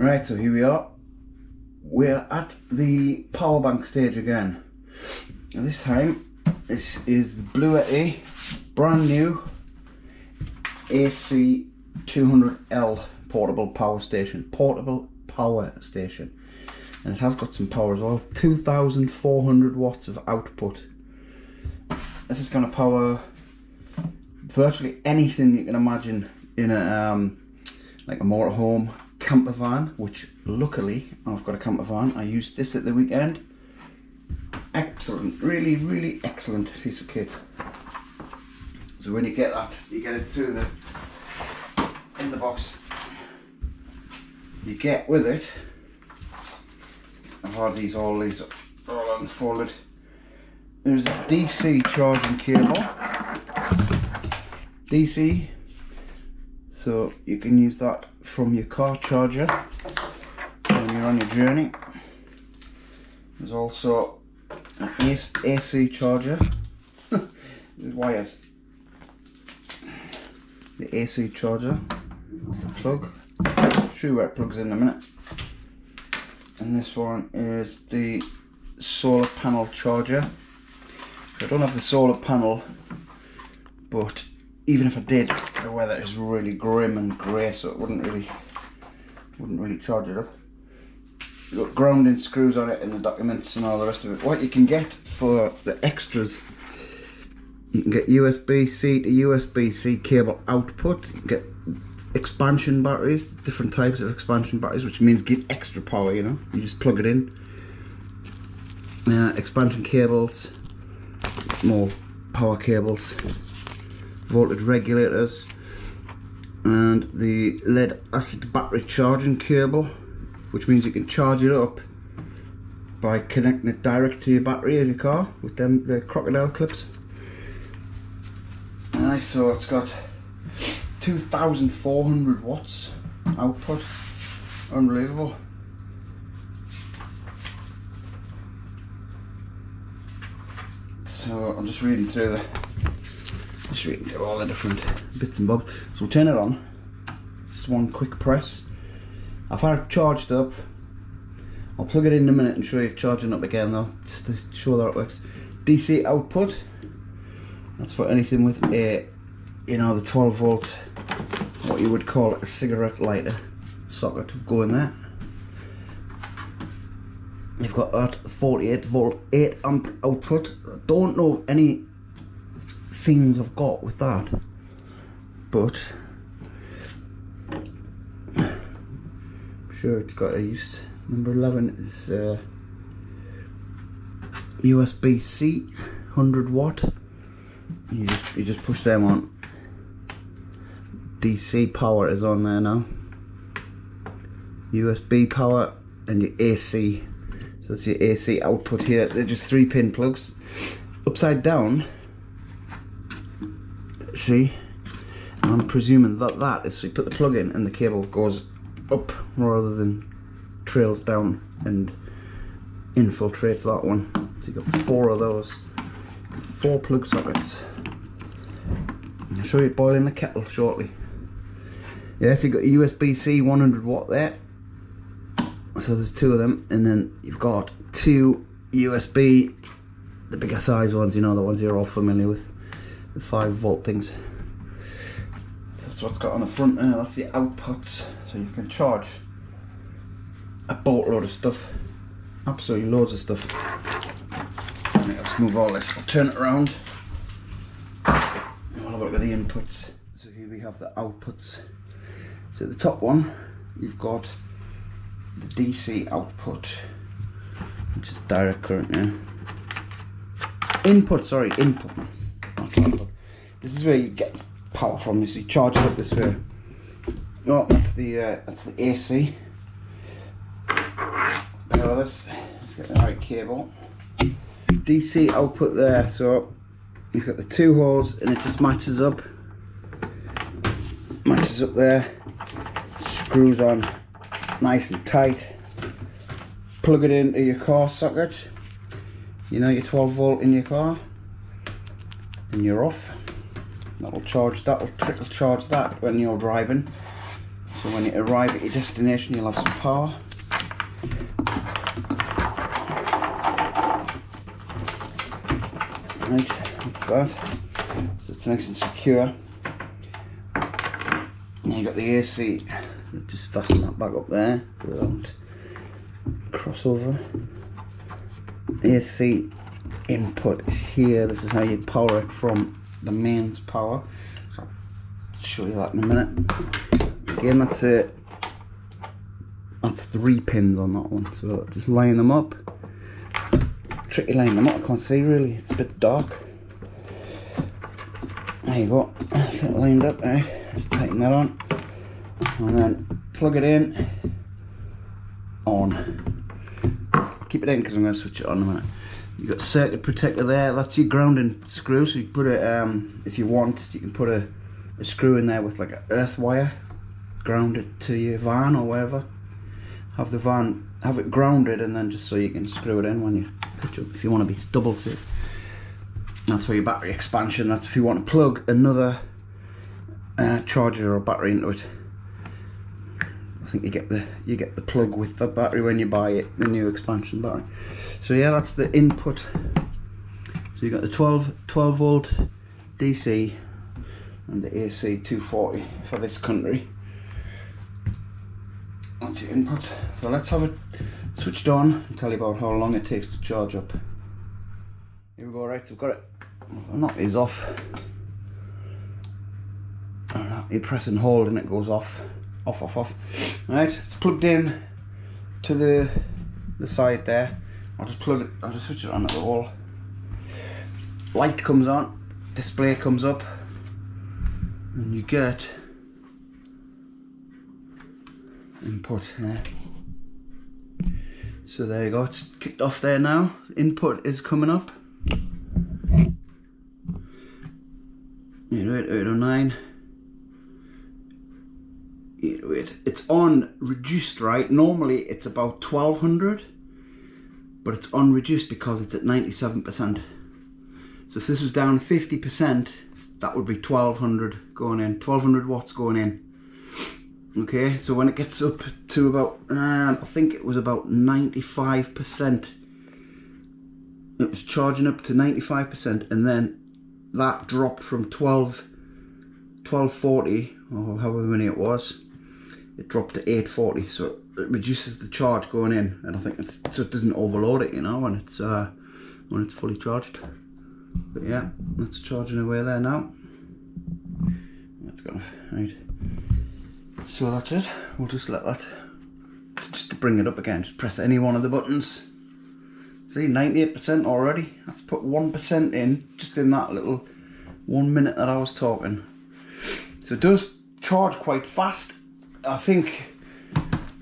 Right, so here we are. We're at the power bank stage again. And this time, this is the Bluetti brand new AC200L portable power station. And it has got some power as well. 2,400 watts of output. This is going to power virtually anything you can imagine in a like a motorhome, camper van, which luckily I've got a camper van. I used this at the weekend. Excellent, really excellent piece of kit. So when you get that, you get it through in the box. You get with it, I've had all these all unfolded. There's a DC charging cable. DC, so you can use that from your car charger when you're on your journey. There's also an AC charger. There's wires. The AC charger. That's the plug. I'll show you where it plugs in a minute. And this one is the solar panel charger. I don't have the solar panel, but even if I did, the weather is really grim and grey, so it wouldn't really charge it up. You've got grounding screws on it and the documents and all the rest of it. What you can get for the extras, you can get USB-C to USB-C cable output. You can get expansion batteries, different types of expansion batteries, which means get extra power, you know. You just plug it in. Expansion cables, more power cables, voltage regulators, and the lead acid battery charging cable, which means you can charge it up by connecting it direct to your battery of your car with the crocodile clips. Nice, so it's got 2,400 watts output. Unbelievable. So I'm just reading through all the different bits and bobs. So we'll turn it on. Just one quick press. I've had it charged up. I'll plug it in a minute and show you charging up again though, just to show that it works. DC output. That's for anything with a, you know, the 12 volt, what you would call a cigarette lighter socket to go in there. You've got that 48 volt 8 amp output. I don't know any things I've got with that, but I'm sure it's got a use. Number 11 is USB-C 100 watt. You just push them on. DC power is on there now. USB power and your AC. So that's your AC output here. They're just 3-pin plugs. Upside down. See? And I'm presuming that is so you put the plug in and the cable goes up rather than trails down and infiltrates that one. So you've got 4 of those. 4 plug sockets. I'll show you boiling the kettle shortly. Yeah, so you've got a USB-C 100 watt there. So there's 2 of them, and then you've got 2 USB, the bigger size ones, you know, the ones you're all familiar with, the 5 volt things. That's what's got on the front there. That's the outputs, so you can charge a boatload of stuff, absolutely loads of stuff. Let's move all this. I'll turn it around. We'll have a look at the inputs. So here we have the outputs. So the top one, you've got the DC output, which is direct current, yeah. Input. Not output. This is where you get power from. You see, charge it up this way. Oh, that's the AC. Bear with us. Let's get the right cable. DC output there. So you've got the 2 holes, and it just matches up. Matches up there. Screws on nice and tight. Plug it into your car socket, you know, your 12 volt in your car, and you're off. That'll trickle charge that when you're driving. So when you arrive at your destination, you'll have some power. Right, that's that. So it's nice and secure. Now you've got the AC. Just fasten that back up there so they don't cross over. AC input is here. This is how you power it from the mains power. So I'll show you that in a minute. Again, that's it. That's 3 pins on that one. So just line them up. Tricky line them up. I can't see really. It's a bit dark. There you go. That's it lined up. Right. Just tighten that on, and then plug it in. On. Keep it in because I'm going to switch it on in a minute. You've got circuit protector there. That's your grounding screw. So you put it, if you want, you can put a screw in there with like an earth wire. Ground it to your van or wherever. Have the van, have it grounded, and then just so you can screw it in when you pitch up. If you want to be double safe. That's for your battery expansion. That's if you want to plug another charger or battery into it. I think you get the plug with the battery when you buy it, the new expansion battery. So yeah, that's the input. So you got the 12 volt DC and the AC 240 for this country. That's your input. So let's have it switched on and tell you about how long it takes to charge up. Here we go. Right, we've got it. I'll knock these off. You press and hold and it goes off. Off. Right, it's plugged in to the side there. I'll just plug it, I'll just switch it on at the wall. Light comes on, display comes up, and you get input there. So there you go, it's kicked off there now. Input is coming up. 808, 809. 808. It's on reduced, right? Normally it's about 1200, but it's on reduced because it's at 97%. So if this was down 50%, that would be 1200 going in, 1200 watts going in. Okay, so when it gets up to about, I think it was about 95%, it was charging up to 95%, and then that dropped from 1240, or however many it was, it dropped to 840, so it reduces the charge going in, and I think it's, so it doesn't overload it, you know, when it's fully charged. But yeah, that's charging away there now. That's gone, right. So that's it. We'll just let that, just to bring it up again, just press any one of the buttons. See, 98% already. That's put 1% in, just in that little 1 minute that I was talking. So it does charge quite fast. I think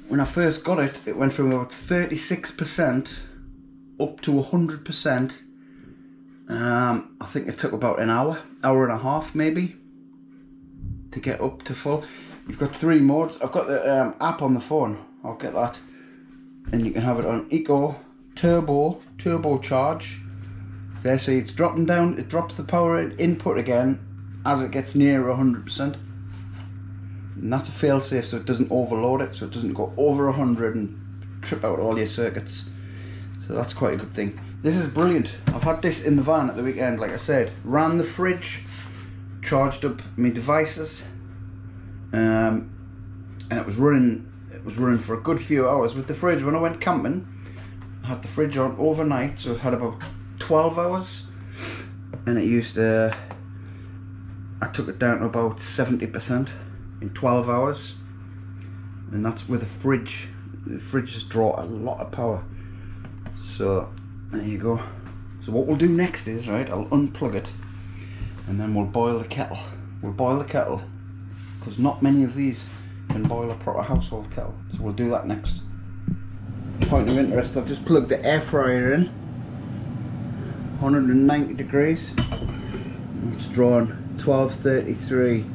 when I first got it, it went from about 36% up to 100%. I think it took about an hour and a half maybe, to get up to full. You've got 3 modes. I've got the app on the phone. I'll get that. And you can have it on Eco, Turbo Charge. There, see, it's dropping down. It drops the power input again as it gets near 100%. And that's a fail-safe, so it doesn't overload it, so it doesn't go over 100 and trip out all your circuits. So that's quite a good thing. This is brilliant. I've had this in the van at the weekend, like I said. Ran the fridge, charged up my devices, and it was running for a good few hours. With the fridge, when I went camping, I had the fridge on overnight, so it had about 12 hours, and it used to, I took it down to about 70% in 12 hours, and that's with a fridge. The fridges draw a lot of power. So there you go. So what we'll do next is, right, I'll unplug it, and then we'll boil the kettle. We'll boil the kettle, because not many of these can boil a proper household kettle. So we'll do that next. Point of interest, I've just plugged the air fryer in, 190 degrees. It's drawn 1233,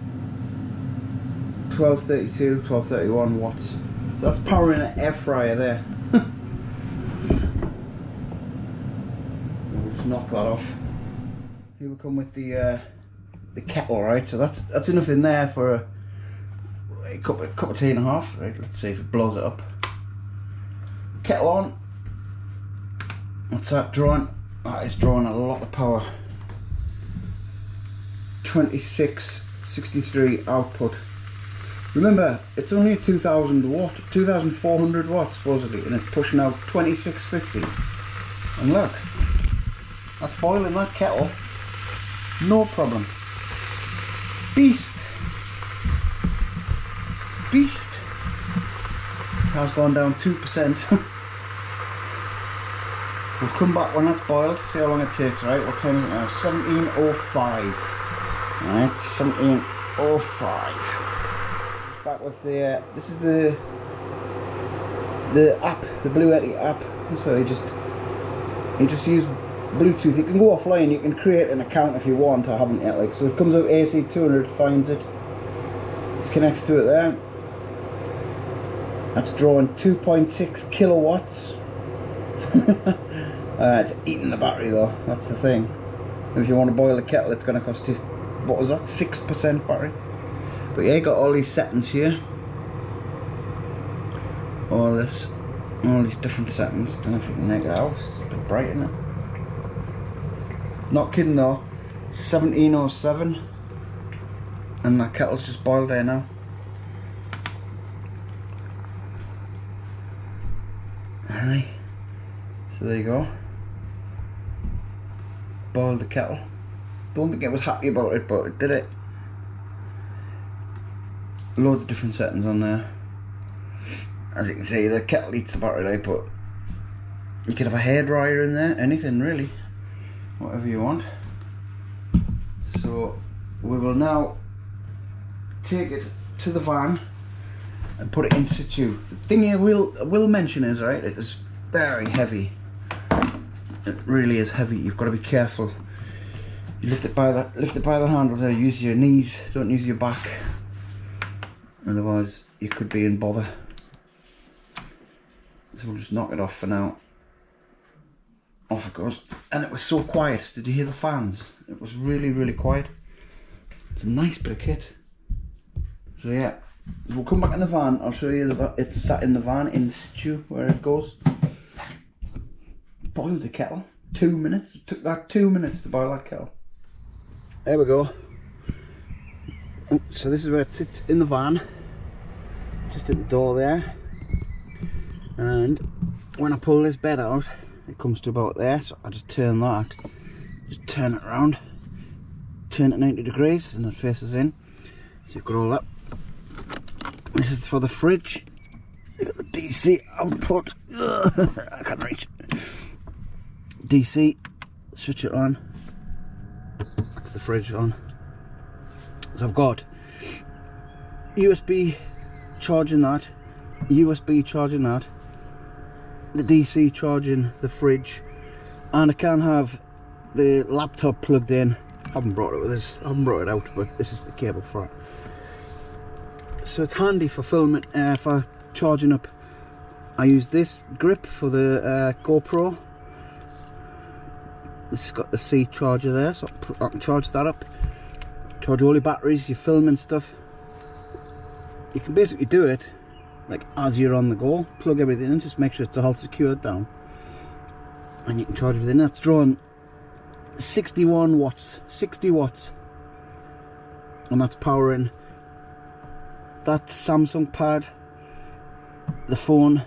1232, 1231 watts. So that's powering an air fryer there. We'll just knock that off. Here we come with the kettle, right? So that's enough in there for a cup of tea and a half. Right, let's see if it blows it up. Kettle on. What's that drawing? That is drawing a lot of power. 2663 output. Remember, it's only a 2400 watts supposedly, and it's pushing out 2650. And look, that's boiling that kettle, no problem. Beast. Car's gone down 2%. We'll come back when that's boiled, see how long it takes, right? What time is it now? 17:05. Alright, 17:05. Back with the, this is the app, the Blue Yeti app. So you just use Bluetooth. You can go offline, you can create an account if you want. I haven't yet, like, so it comes up AC200, finds it, just connects to it there. That's drawing 2.6 kilowatts. It's eating the battery though, that's the thing. If you want to boil a kettle, it's going to cost you, what was that, 6% battery? But yeah, you got all these settings here. All these different settings. Don't know if you can make it out, it's a bit bright, isn't it? Not kidding though, 17:07, and that kettle's just boiled there now. Alright, so there you go. Boiled the kettle. Don't think I was happy about it, but it did it. Loads of different settings on there. As you can see, the kettle eats the battery life, but you could have a hairdryer in there, anything really, whatever you want. So we will now take it to the van and put it in situ. The thing I will mention is, right, it is very heavy. It really is heavy. You've got to be careful. You lift it by the handle there. Use your knees. Don't use your back. Otherwise, you could be in bother. So we'll just knock it off for now. Off it goes. And it was so quiet. Did you hear the fans? It was really, really quiet. It's a nice bit of kit. So yeah, we'll come back in the van. I'll show you it's sat in the van in situ where it goes. Boil the kettle. 2 minutes. It took that 2 minutes to boil that kettle. There we go. So this is where it sits in the van. Just at the door there. And when I pull this bed out, it comes to about there. So I just turn that. Just turn it around. Turn it 90 degrees and it faces in. So you've got all that. This is for the fridge. You've got the DC output. I can't reach. DC, switch it on. That's the fridge on. So I've got USB charging that, USB charging that, the DC charging the fridge, and I can have the laptop plugged in. I haven't brought it with us, I haven't brought it out, but this is the cable for it. So it's handy for filming, for charging up. I use this grip for the GoPro. It's got the C charger there, so I can charge that up. Charge all your batteries, your film and stuff. You can basically do it like as you're on the go. Plug everything in, just make sure it's all secured down, and you can charge everything. That's drawing 61 watts, 60 watts, and that's powering that Samsung pad, the phone,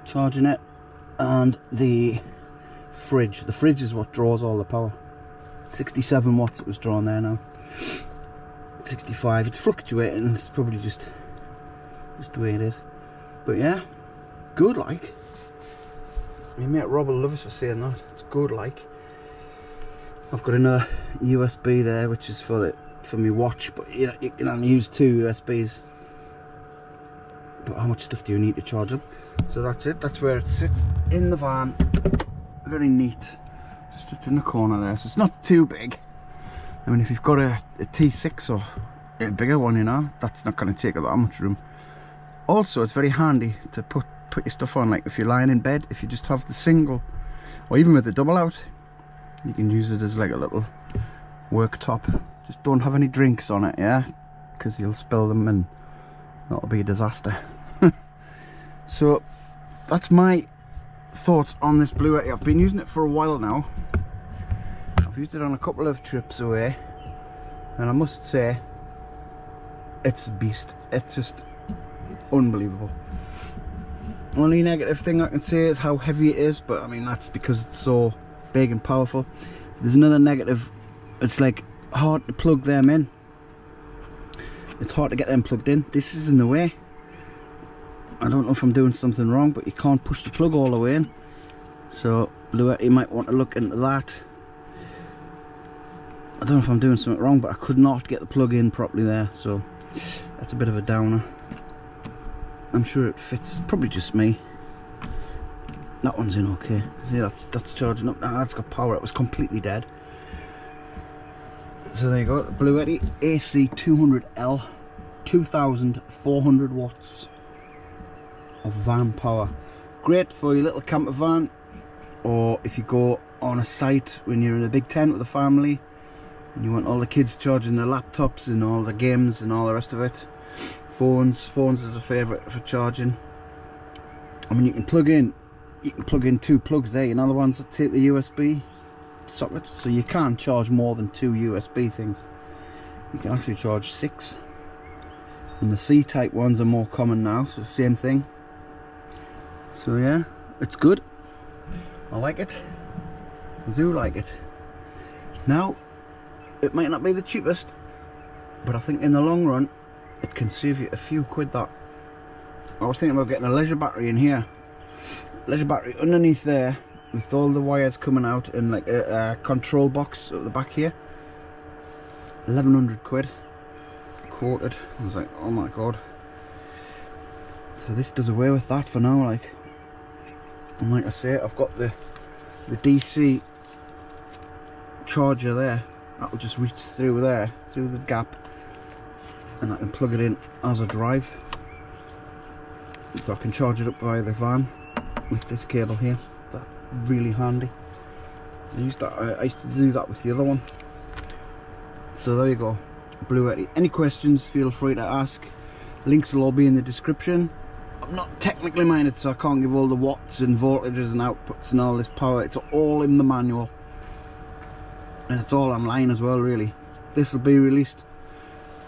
charging it, and the fridge. The fridge is what draws all the power. 67 watts it was drawn there now. 65. It's fluctuating. It's probably just the way it is. But yeah, good like. My mate Rob will love us for saying that. It's good like. I've got another USB there, which is for my watch, but you can only use 2 USBs. But how much stuff do you need to charge them? So that's it. That's where it sits in the van. Very neat. Just sits in the corner there, so it's not too big. I mean, if you've got a T6 or a bigger one, you know, that's not going to take up that much room. Also, it's very handy to put your stuff on, like if you're lying in bed, if you just have the single, or even with the double out, you can use it as like a little worktop. Just don't have any drinks on it, yeah, because you'll spill them and that'll be a disaster. So that's my thoughts on this Bluetti. I've been using it for a while now. I've used it on a couple of trips away, and I must say it's a beast. It's just unbelievable. Only negative thing I can say is how heavy it is, but I mean that's because it's so big and powerful. There's another negative, it's like hard to plug them in. It's hard to get them plugged in. This is in the way. I don't know if I'm doing something wrong, but you can't push the plug all the way in. So Bluetti might want to look into that. I don't know if I'm doing something wrong, but I could not get the plug in properly there, so that's a bit of a downer. I'm sure it fits, probably just me. That one's in okay. See, that's charging up. That's got power. It was completely dead. So there you go, Bluetti AC200L, 2,400 watts of van power. Great for your little camper van, or if you go on a site when you're in a big tent with a family and you want all the kids charging their laptops and all the games and all the rest of it. Phones is a favourite for charging. I mean, you can plug in 2 plugs there, you know, the ones that take the USB socket, so you can't charge more than 2 USB things. You can actually charge 6, and the C-type ones are more common now, so same thing. So yeah, it's good. I like it. I do like it. Now, it might not be the cheapest, but I think in the long run it can save you a few quid. That I was thinking about getting a leisure battery in here, leisure battery underneath there with all the wires coming out, and like a control box at the back here. 1100 quid quoted. I was like, oh my god. So this does away with that for now, like. And like I say, I've got the DC charger there. That'll just reach through there, through the gap, and I can plug it in as I drive. So I can charge it up via the van with this cable here. That's really handy. I used to do that with the other one. So there you go, Bluetti. Any questions, feel free to ask. Links will all be in the description. I'm not technically minded, so I can't give all the watts and voltages and outputs and all this power. It's all in the manual, and it's all online as well, really. This will be released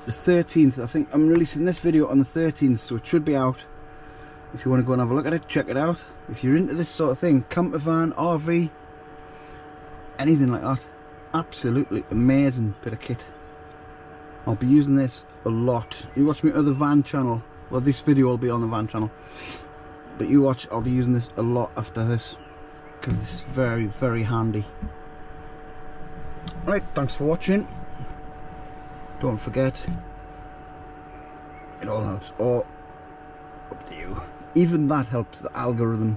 the 13th. I think I'm releasing this video on the 13th, so it should be out. If you want to go and have a look at it, check it out. If you're into this sort of thing, camper van, RV, anything like that, absolutely amazing bit of kit. I'll be using this a lot. You watch my other van channel, well, this video will be on the van channel, but you watch, I'll be using this a lot after this, because this is very, very handy. Right, thanks for watching. Don't forget, it all helps, or up to you. Even that helps the algorithm.